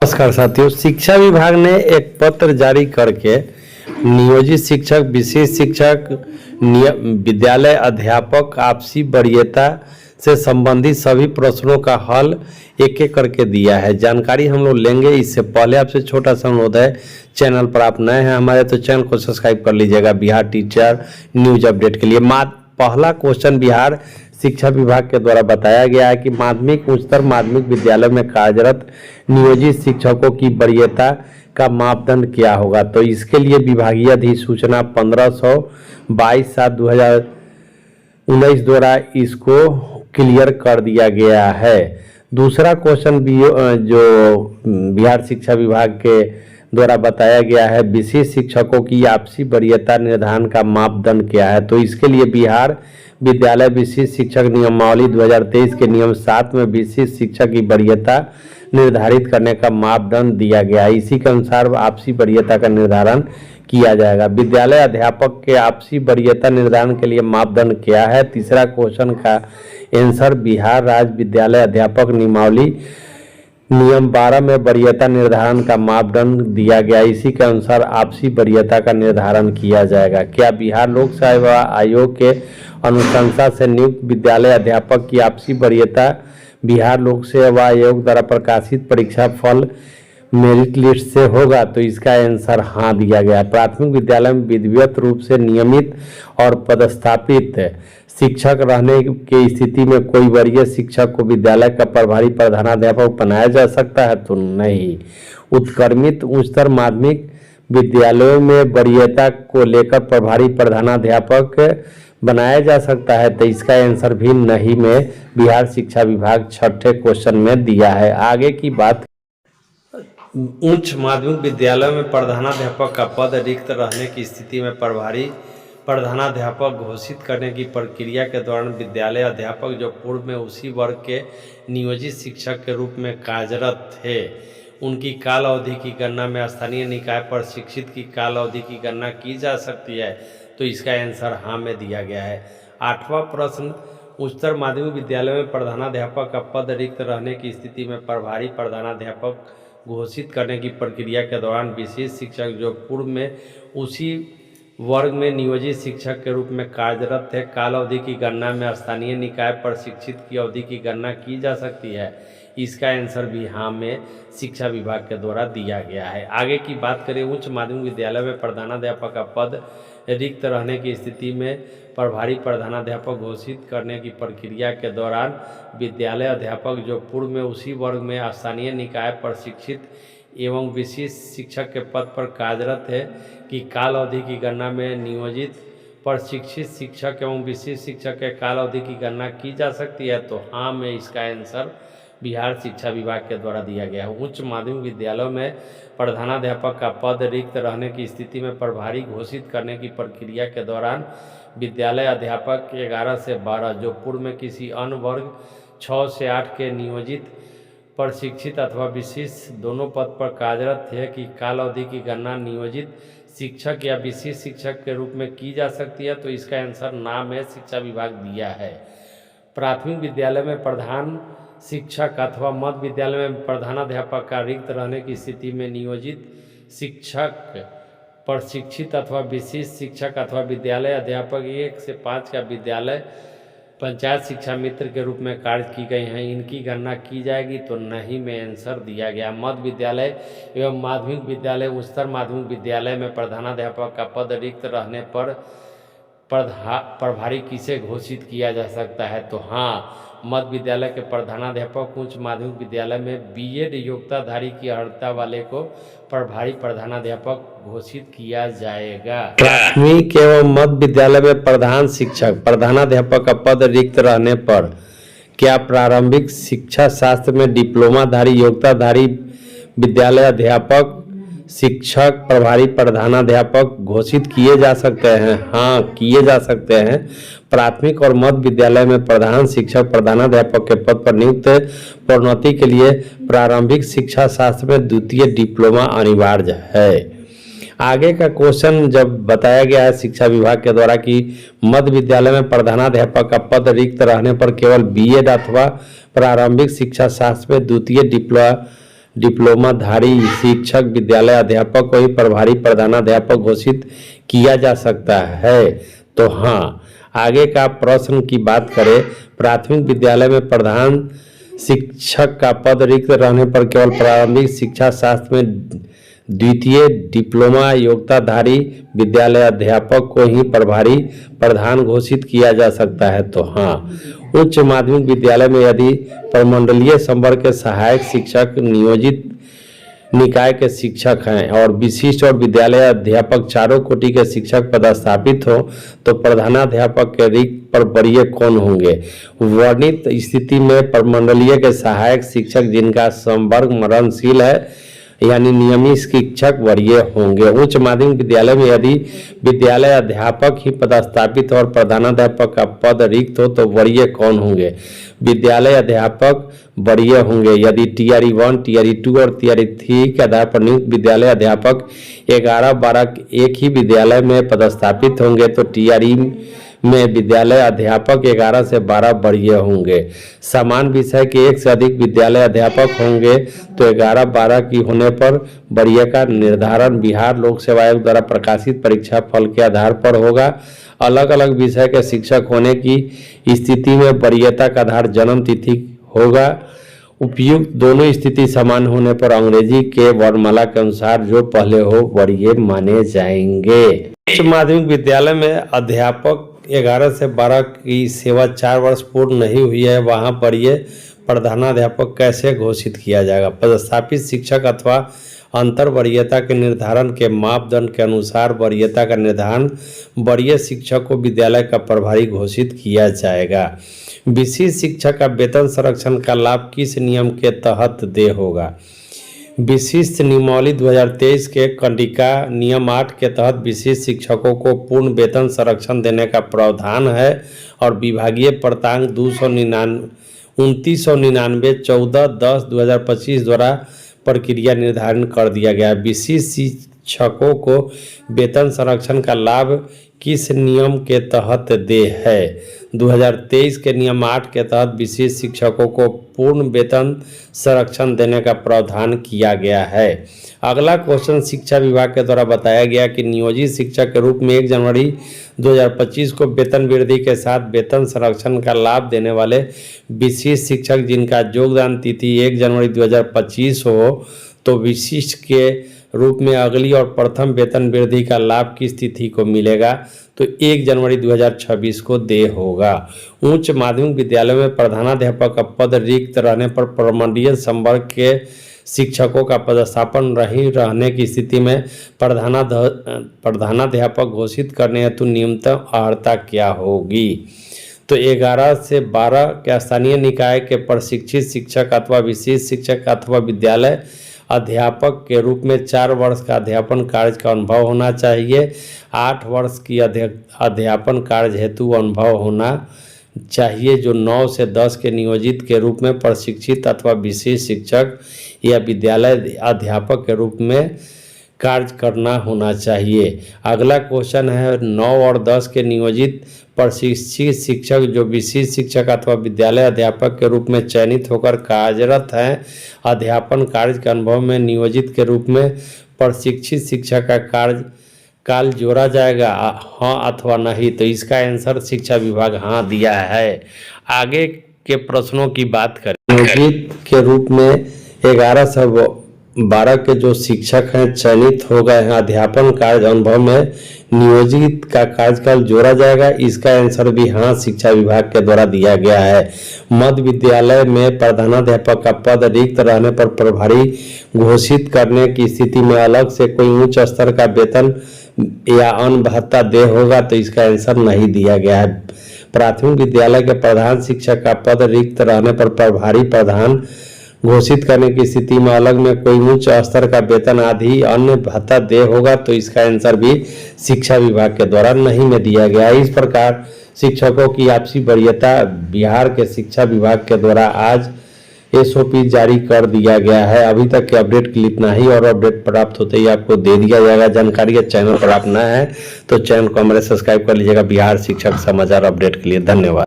नमस्कार साथियों, शिक्षा विभाग ने एक पत्र जारी करके नियोजित शिक्षक, विशेष शिक्षक, विद्यालय अध्यापक आपसी वरीयता से संबंधित सभी प्रश्नों का हल एक एक करके दिया है। जानकारी हम लोग लेंगे। इससे पहले आपसे छोटा सा अनुरोध है, चैनल पर आप नए हैं हमारे तो चैनल को सब्सक्राइब कर लीजिएगा बिहार टीचर न्यूज अपडेट के लिए। पहला क्वेश्चन बिहार शिक्षा विभाग के द्वारा बताया गया है कि माध्यमिक उच्चतर माध्यमिक विद्यालय में कार्यरत नियोजित शिक्षकों की वरीयता का मापदंड क्या होगा। तो इसके लिए विभागीय अधिसूचना 1522/7/2019 द्वारा इसको क्लियर कर दिया गया है। दूसरा क्वेश्चन भी जो बिहार शिक्षा विभाग के द्वारा बताया गया है, विशेष शिक्षकों की आपसी वरीयता निर्धारण का मापदंड क्या है। तो इसके लिए बिहार विद्यालय विशेष शिक्षक नियमावली 2023 के नियम 7 में विशेष शिक्षक की वरीयता निर्धारित करने का मापदंड दिया गया है। इसी के अनुसार आपसी वरीयता का निर्धारण किया जाएगा। विद्यालय अध्यापक के आपसी वरीयता निर्धारण के लिए मापदंड क्या है। तीसरा क्वेश्चन का आंसर बिहार राज्य विद्यालय अध्यापक नियमावली नियम 12 में वरीयता निर्धारण का मापदंड दिया गया। इसी के अनुसार आपसी वरीयता का निर्धारण किया जाएगा। क्या बिहार लोक सेवा आयोग के अनुशंसा से नियुक्त विद्यालय अध्यापक की आपसी वरीयता बिहार लोक सेवा आयोग द्वारा प्रकाशित परीक्षा फल मेरिट लिस्ट से होगा। तो इसका आंसर हाँ दिया गया। प्राथमिक विद्यालय में विधिवत रूप से नियमित और पदस्थापित शिक्षक रहने की स्थिति में कोई वरीय शिक्षक को विद्यालय का प्रभारी प्रधानाध्यापक बनाया जा सकता है। तो नहीं। उत्क्रमित उच्चतर माध्यमिक विद्यालयों में वरीयता को लेकर प्रभारी प्रधानाध्यापक बनाया जा सकता है। तो इसका आंसर भी नहीं में बिहार शिक्षा विभाग छठे क्वेश्चन में दिया है। आगे की बात, उच्च माध्यमिक विद्यालय में प्रधानाध्यापक का पद रिक्त रहने की स्थिति में प्रभारी प्रधानाध्यापक घोषित करने की प्रक्रिया के दौरान विद्यालय अध्यापक जो पूर्व में उसी वर्ग के नियोजित शिक्षक के रूप में कार्यरत थे, उनकी काल अवधि की गणना में स्थानीय निकाय पर शिक्षित की काल अवधि की गणना की जा सकती है। तो इसका आंसर हाँ में दिया गया है। आठवां प्रश्न, उच्चतर माध्यमिक विद्यालय में प्रधानाध्यापक का पद रिक्त रहने की स्थिति में प्रभारी प्रधानाध्यापक घोषित करने की प्रक्रिया के दौरान विशेष शिक्षक जो पूर्व में उसी वर्ग में नियोजित शिक्षक के रूप में कार्यरत थे, काल अवधि की गणना में स्थानीय निकाय पर शिक्षित की अवधि की गणना की जा सकती है। इसका आंसर भी हाँ में शिक्षा विभाग के द्वारा दिया गया है। आगे की बात करें, उच्च माध्यमिक विद्यालय में प्रधानाध्यापक का पद रिक्त रहने की स्थिति में प्रभारी प्रधानाध्यापक घोषित करने की प्रक्रिया के दौरान विद्यालय अध्यापक जो पूर्व में उसी वर्ग में स्थानीय निकाय पर शिक्षित एवं विशेष शिक्षक के पद पर कार्यरत है कि काल अवधि की गणना में नियोजित प्रशिक्षित शिक्षक एवं विशेष शिक्षक के काल अवधि की गणना की जा सकती है। तो हाँ में इसका आंसर बिहार शिक्षा विभाग के द्वारा दिया गया है। उच्च माध्यमिक विद्यालयों में प्रधानाध्यापक का पद रिक्त रहने की स्थिति में प्रभारी घोषित करने की प्रक्रिया के दौरान विद्यालय अध्यापक 11 से 12 जो पूर्व में किसी अन्य वर्ग 6 से 8 के नियोजित प्रशिक्षित अथवा विशेष दोनों पद पर कार्यरत थे कि काल अवधि की गणना नियोजित शिक्षक या विशेष शिक्षक के रूप में की जा सकती है। तो इसका आंसर ना में शिक्षा विभाग दिया है। प्राथमिक विद्यालय में प्रधान शिक्षक अथवा मध्य विद्यालय में प्रधानाध्यापक का रिक्त रहने की स्थिति में नियोजित शिक्षक प्रशिक्षित अथवा विशेष शिक्षक अथवा विद्यालय अध्यापक 1 से 5 का विद्यालय पंचायत शिक्षा मित्र के रूप में कार्य की गई हैं, इनकी गणना की जाएगी। तो नहीं में आंसर दिया गया। मध्य विद्यालय एवं माध्यमिक विद्यालय उच्चतर माध्यमिक विद्यालय में प्रधानाध्यापक का पद रिक्त रहने पर प्रभारी किसे घोषित किया जा सकता है। तो हाँ, मध्य विद्यालय के प्रधानाध्यापक उच्च माध्यमिक विद्यालय में बीएड योग्यताधारी की अर्हता वाले को प्रभारी प्रधानाध्यापक घोषित किया जाएगा। प्राथमिक एवं मध्य विद्यालय में प्रधान शिक्षक प्रधानाध्यापक का पद रिक्त रहने पर क्या प्रारंभिक शिक्षा शास्त्र में डिप्लोमाधारी योग्यताधारी विद्यालय अध्यापक शिक्षक प्रभारी प्रधानाध्यापक घोषित किए जा सकते हैं। हाँ, किए जा सकते हैं। प्राथमिक और मध्य विद्यालय में प्रधान शिक्षक प्रधानाध्यापक के पद पर नियुक्त प्रोन्नति के लिए प्रारंभिक शिक्षा शास्त्र में द्वितीय डिप्लोमा अनिवार्य है। आगे का क्वेश्चन जब बताया गया है शिक्षा विभाग के द्वारा कि मध्य विद्यालय में प्रधानाध्यापक का पद रिक्त रहने पर केवल बीएड अथवा प्रारंभिक शिक्षा शास्त्र में द्वितीय डिप्लोमाधारी शिक्षक विद्यालय अध्यापक को ही प्रभारी प्रधानाध्यापक घोषित किया जा सकता है। तो हाँ, आगे का प्रश्न की बात करें, प्राथमिक विद्यालय में प्रधान शिक्षक का पद रिक्त रहने पर केवल प्रारंभिक शिक्षा शास्त्र में द्वितीय डिप्लोमा योग्यताधारी विद्यालय अध्यापक को ही प्रभारी प्रधान घोषित किया जा सकता है। तो हाँ, उच्च माध्यमिक विद्यालय में यदि प्रमंडलीय संवर्ग के सहायक शिक्षक नियोजित निकाय के शिक्षक हैं और विशिष्ट और विद्यालय अध्यापक चारों कोटि के शिक्षक पदस्थापित हो तो प्रधानाध्यापक के रिक्त पर वरीय कौन होंगे? वर्णित स्थिति में प्रमंडलीय के सहायक शिक्षक जिनका संवर्ग मरणशील है यानी नियमित शिक्षक वरीय होंगे। उच्च माध्यमिक विद्यालय में यदि विद्यालय अध्यापक ही पदस्थापित और प्रधानाध्यापक का पद रिक्त हो तो वरीय कौन होंगे? विद्यालय अध्यापक वरीय होंगे। यदि टीआरई 1, टीआरई 2 और टीआरई 3 के आधार पर नियुक्त विद्यालय अध्यापक 11-12 एक ही विद्यालय में पदस्थापित होंगे तो टीआरई में विद्यालय अध्यापक 11 से 12 वरीय होंगे। समान विषय के एक से अधिक विद्यालय अध्यापक होंगे तो 11-12 की होने पर वरीय का निर्धारण बिहार लोक सेवा आयोग द्वारा प्रकाशित परीक्षा फल के आधार पर होगा। अलग अलग विषय के शिक्षक होने की स्थिति में वरीयता का आधार जन्म तिथि होगा। उपयुक्त दोनों स्थिति समान होने पर अंग्रेजी के वर्णमाला के अनुसार जो पहले हो वरीय माने जाएंगे। उच्च माध्यमिक विद्यालय में अध्यापक 11 से 12 की सेवा 4 वर्ष पूर्ण नहीं हुई है, वहां वरीय प्रधानाध्यापक कैसे घोषित किया जाएगा? पदस्थापित शिक्षक अथवा अंतर वरीयता के निर्धारण के मापदंड के अनुसार वरीयता का निर्धारण वरीय शिक्षक को विद्यालय का प्रभारी घोषित किया जाएगा। विशिष्ट शिक्षक का वेतन संरक्षण का लाभ किस नियम के तहत दे होगा? विशिष्ट नियमावली 2023 के कंडिका नियम 8 के तहत विशिष्ट शिक्षकों को पूर्ण वेतन संरक्षण देने का प्रावधान है और विभागीय पर्तांक 2999/14/10/2025 द्वारा प्रक्रिया निर्धारण कर दिया गया। विशिष्ट शिक्षकों को वेतन संरक्षण का लाभ किस नियम के तहत दे है? 2023 के नियम 8 के तहत विशिष्ट शिक्षकों को पूर्ण वेतन संरक्षण देने का प्रावधान किया गया है। अगला क्वेश्चन शिक्षा विभाग के द्वारा बताया गया कि नियोजित शिक्षक के रूप में 1 जनवरी 2025 को वेतन वृद्धि के साथ वेतन संरक्षण का लाभ देने वाले विशिष्ट शिक्षक जिनका योगदान तिथि 1 जनवरी 2025 हो तो विशिष्ट के रूप में अगली और प्रथम वेतन वृद्धि का लाभ किस तिथि को मिलेगा? तो 1 जनवरी 2026 को दे होगा। उच्च माध्यमिक विद्यालय में प्रधानाध्यापक का पद रिक्त रहने पर प्रमंडलीय संवर्ग के शिक्षकों का पदस्थापन नहीं रहने की स्थिति में प्रधानाध्यापक घोषित करने हेतु न्यूनतम अर्हता क्या होगी? तो 11 से 12 के स्थानीय निकाय के प्रशिक्षित शिक्षक अथवा विशिष्ट शिक्षक अथवा विद्यालय अध्यापक के रूप में 4 वर्ष का अध्यापन कार्य का अनुभव होना चाहिए। 8 वर्ष की अध्यापन कार्य हेतु अनुभव होना चाहिए जो 9 से 10 के नियोजित के रूप में प्रशिक्षित अथवा विशिष्ट शिक्षक या विद्यालय अध्यापक के रूप में कार्य करना होना चाहिए। अगला क्वेश्चन है 9 और 10 के नियोजित प्रशिक्षित शिक्षक जो विशिष्ट शिक्षक अथवा विद्यालय अध्यापक के रूप में चयनित होकर कार्यरत हैं, अध्यापन कार्य के अनुभव में नियोजित के रूप में प्रशिक्षित शिक्षक का कार्यकाल जोड़ा जाएगा, हाँ अथवा नहीं? तो इसका आंसर शिक्षा विभाग हाँ दिया है। आगे के प्रश्नों की बात करें। नियोजित के रूप में 11 से 12 के जो शिक्षक हैं चयनित हो गए हैं, अध्यापन कार्य अनुभव में नियोजित का कार्यकाल जोड़ा जाएगा। इसका आंसर भी हाँ शिक्षा विभाग के द्वारा दिया गया है। मध्य विद्यालय में प्रधानाध्यापक का पद रिक्त रहने पर प्रभारी घोषित करने की स्थिति में अलग से कोई उच्च स्तर का वेतन या अन्य भत्ता दे होगा, तो इसका आंसर नहीं दिया गया है। प्राथमिक विद्यालय के प्रधान शिक्षक का पद रिक्त रहने पर प्रभारी प्रधान घोषित करने की स्थिति में अलग में कोई उच्च स्तर का वेतन आदि अन्य भत्ता दे होगा, तो इसका आंसर भी शिक्षा विभाग के द्वारा नहीं में दिया गया। इस प्रकार शिक्षकों की आपसी वरीयता बिहार के शिक्षा विभाग के द्वारा आज SOP जारी कर दिया गया है। अभी तक के अपडेट के लिए इतना ही, और अपडेट प्राप्त होते ही आपको दे दिया जाएगा जानकारी। है चैनल पर आप नए हैं तो चैनल को हमारे सब्सक्राइब कर लीजिएगा बिहार शिक्षक समाचार अपडेट के लिए। धन्यवाद।